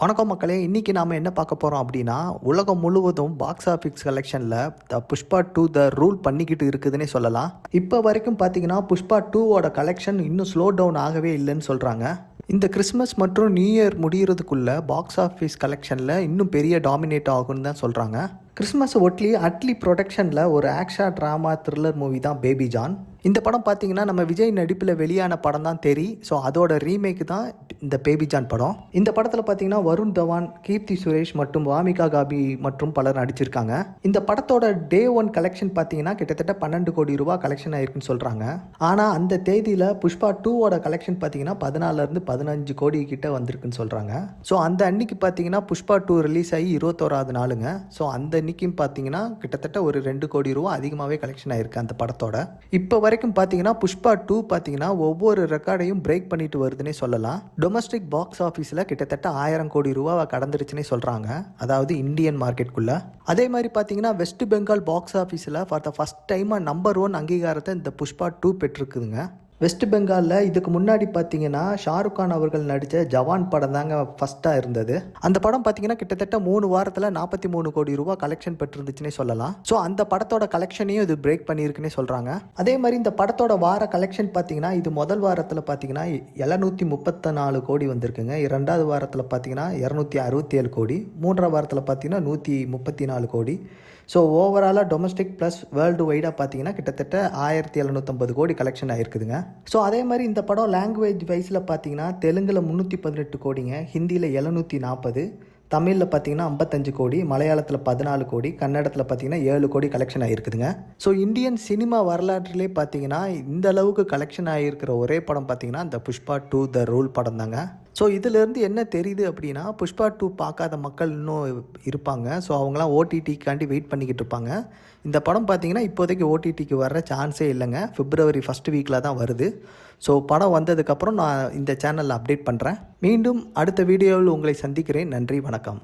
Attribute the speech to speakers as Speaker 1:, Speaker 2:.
Speaker 1: வணக்கம் மக்களே, இன்றைக்கி நாம் என்ன பார்க்க போகிறோம் அப்படின்னா, உலகம் முழுவதும் பாக்ஸ் ஆஃபீஸ் கலெக்ஷனில் புஷ்பா 2 ரூல் பண்ணிக்கிட்டு இருக்குதுன்னே சொல்லலாம். இப்போ வரைக்கும் பார்த்தீங்கன்னா புஷ்பா 2வோட கலெக்ஷன் இன்னும் ஸ்லோ டவுன் ஆகவே இல்லைன்னு சொல்கிறாங்க. இந்த கிறிஸ்மஸ் மற்றும் நியூ இயர் முடிகிறதுக்குள்ள பாக்ஸ் ஆஃபீஸ் கலெக்ஷனில் இன்னும் பெரிய டாமினேட் ஆகும்னு தான் சொல்கிறாங்க. கிறிஸ்மஸ் ஒட்லி அட்லி ப்ரொடக்ஷனில் ஒரு ஆக்ஷன் ட்ராமா த்ரில்லர் மூவி தான் பேபி ஜான். இந்த படம் பார்த்தீங்கன்னா நம்ம விஜய் நடிப்பில் வெளியான படம் தான் தெரி. ஸோ அதோட ரீமேக் தான் இந்த பேபி ஜான் படம். இந்த படத்தில் பார்த்தீங்கன்னா வருண் தவான், கீர்த்தி சுரேஷ் மற்றும் வாமிகா காபி மற்றும் பலர் நடிச்சிருக்காங்க. இந்த படத்தோட டே 1 கலெக்ஷன் பார்த்தீங்கன்னா கிட்டத்தட்ட 12 கோடி ரூபாய் கலெக்ஷன் ஆயிருக்குன்னு சொல்கிறாங்க. ஆனால் அந்த தேதியில் புஷ்பா 2வோட கலெக்ஷன் பார்த்தீங்கன்னா 14 15 கோடி கிட்ட வந்திருக்குன்னு சொல்கிறாங்க. ஸோ அந்த அன்னைக்கு பார்த்தீங்கன்னா புஷ்பா 2 ரிலீஸ் ஆகி 21வது நாளுங்க. ஸோ அந்த அன்னைக்கும் பார்த்தீங்கன்னா கிட்டத்தட்ட ஒரு 2 கோடி ரூபா அதிகமாகவே கலெக்ஷன் ஆயிருக்கு அந்த படத்தோட. இப்போ வரைக்கும் பார்த்தீங்கன்னா புஷ்பா 2 பார்த்தீங்கன்னா ஒவ்வொரு ரெக்கார்டையும் பிரேக் பண்ணிட்டு வருதுன்னே சொல்லலாம். டொமஸ்டிக் பாக்ஸ் ஆஃபீஸில் கிட்டத்தட்ட 1000 கோடி ரூபாவை கடந்துருச்சுன்னே சொல்கிறாங்க, அதாவது இந்தியன் மார்க்கெட்டுக்குள்ள. அதே மாதிரி பார்த்தீங்கன்னா வெஸ்ட் பெங்கால் பாக்ஸ் ஆஃபீஸில் ஃபார் த ஃபர்ஸ்ட் டைமாக நம்பர் 1 அங்கீகாரத்தை இந்த புஷ்பா 2 பெற்றிருக்குதுங்க. வெஸ்ட் பெங்காலில் இதுக்கு முன்னாடி பார்த்தீங்கன்னா ஷாருக் கான் அவர்கள் நடித்த ஜவான் படம் தாங்க ஃபஸ்ட்டாக இருந்தது. அந்த படம் பார்த்தீங்கன்னா கிட்டத்தட்ட 3 வாரத்தில் 43 கோடி ரூபாய் கலெக்ஷன் பெற்றிருந்துச்சுன்னே சொல்லலாம். ஸோ அந்த படத்தோட கலெக்ஷனையும் இது பிரேக் பண்ணியிருக்குன்னே சொல்கிறாங்க. அதே மாதிரி இந்த படத்தோட வார கலெக்ஷன் பார்த்தீங்கன்னா இது முதல் வாரத்தில் பார்த்தீங்கன்னா 734 கோடி வந்திருக்குங்க. 2வது வாரத்தில் பார்த்தீங்கன்னா 267 கோடி, 3ஆம் வாரத்தில் பார்த்தீங்கன்னா 134 கோடி. ஸோ ஓவராலாக டொமஸ்டிக் ப்ளஸ் வேர்ல்டு வைடாக பார்த்தீங்கன்னா கிட்டத்தட்ட 1750 கோடி கலெக்ஷன் ஆகிருக்குதுங்க. ஸோ அதே மாதிரி இந்த படம் லாங்குவேஜ் வைஸில் பார்த்தீங்கன்னா தெலுங்கில் 318 கோடிங்க, ஹிந்தியில் 740, தமிழில் பார்த்தீங்கன்னா 55 கோடி, மலையாளத்தில் 14 கோடி, கன்னடத்தில் பார்த்தீங்கன்னா 7 கோடி கலெக்ஷன் ஆகிருக்குதுங்க. ஸோ இந்தியன் சினிமா வரலாற்றிலே பார்த்தீங்கன்னா இந்த அளவுக்கு கலெக்ஷன் ஆகியிருக்கிற ஒரே படம் பார்த்தீங்கன்னா இந்த புஷ்பா 2 ரூல் படம் தாங்க. ஸோ இதிலேருந்து என்ன தெரியுது அப்படின்னா புஷ்பா 2 பார்க்காத மக்கள் இன்னும் இருப்பாங்க. ஸோ அவங்களாம் ஓடிடிக்காண்டி வெயிட் பண்ணிக்கிட்டு இருப்பாங்க. இந்த படம் பார்த்தீங்கன்னா இப்போதைக்கு ஓடிடிக்கு வர்ற சான்ஸே இல்லைங்க. February 1st வீக்கில் தான் வருது. ஸோ படம் வந்ததுக்கப்புறம் நான் இந்த சேனலில் அப்டேட் பண்ணுறேன். மீண்டும் அடுத்த வீடியோவில் உங்களை சந்திக்கிறேன். நன்றி, வணக்கம்.